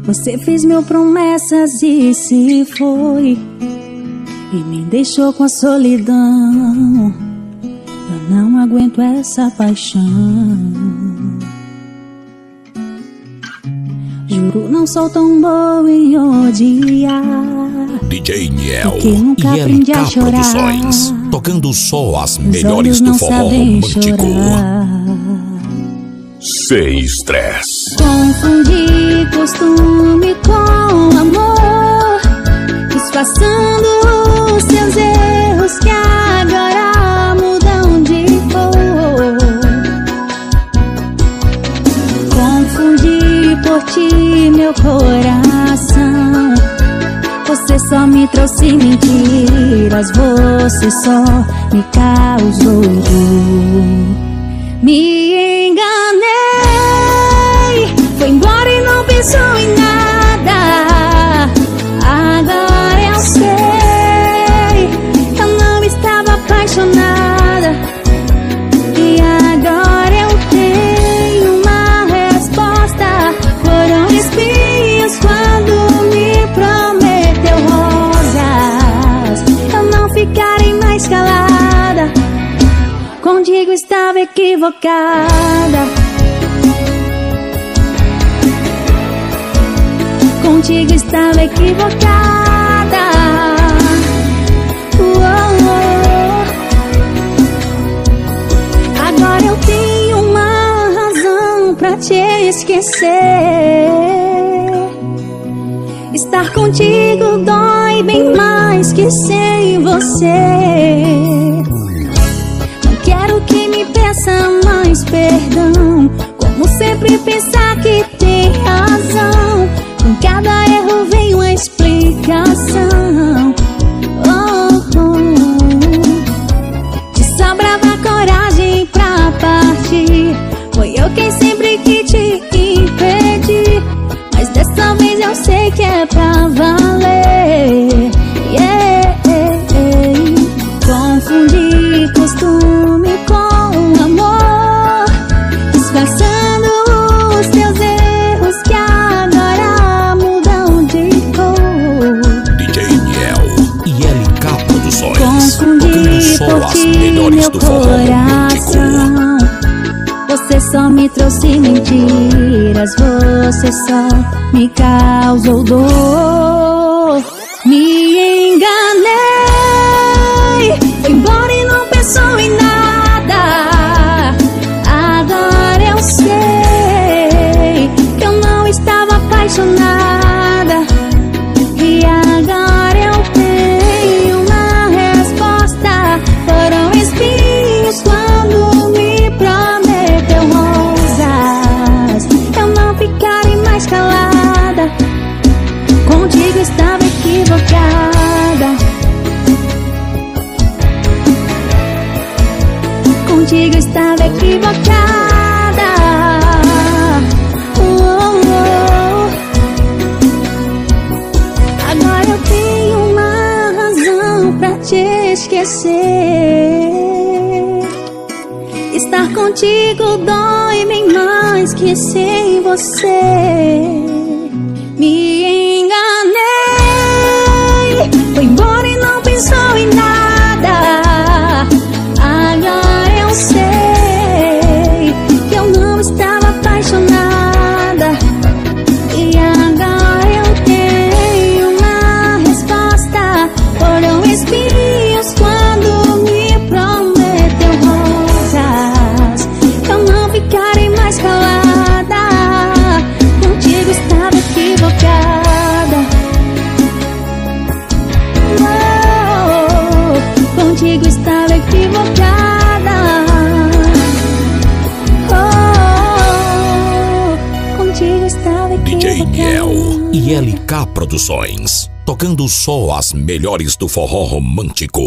Você fez mil promessas e se foi, e me deixou com a solidão. Eu não aguento essa paixão. Juro, não sou tão boa em odiar. DJ Niel porque nunca e aprendi a LK chorar. Produções, tocando só as Os melhores olhos do não forró sabem romântico. chorar. Sem estresse. Confundi costume com amor, disfarçando os seus erros que agora mudam de cor. Confundi por ti meu coração. Você só me trouxe mentiras, você só me causou dor. Me enganei, foi embora e não pensou em nada. Agora eu sei, eu não estava apaixonada. E agora eu tenho uma resposta. Foram espinhos quando me prometeu rosas. Eu não ficarei mais calada, contigo estava equivocada. Contigo estava equivocada. Agora eu tenho uma razão pra te esquecer. Estar contigo dói bem mais que sem você. Quero que me peça mais perdão, como sempre pensar que tem razão. Com cada erro vem uma explicação. Te sobrava coragem pra partir, foi eu quem sempre que te impedi. Mas dessa vez eu sei que é pra valer. Confundi costume com amor, disfarçando os teus erros que agora mudam de cor. DJ Niel e LK Produções, Confundi tocando só por as ti melhores meu do forró romântico. coração. Você só me trouxe mentiras, você só me causou dor. Me enganei, foi embora e não pensou em nada. Agora eu sei que eu não estava apaixonada. E agora eu tenho uma resposta. Foram espinhos quando me prometeu rosas. Eu não ficarei mais calada, contigo estava equivocada. Contigo estava equivocada. Agora eu tenho uma razão pra te esquecer. Estar contigo dói bem mais que sem você. Me enganei, foi embora e não pensou em nada. Agora eu sei que eu não estava apaixonada. E agora eu tenho uma resposta. Foram espinhos quando me prometeu rosas. Eu não ficarei mais calada, contigo estava equivocada. Contigo estava equivocada. Contigo estava equivocada. DJ Niel e LK Produções, tocando só as melhores do forró romântico.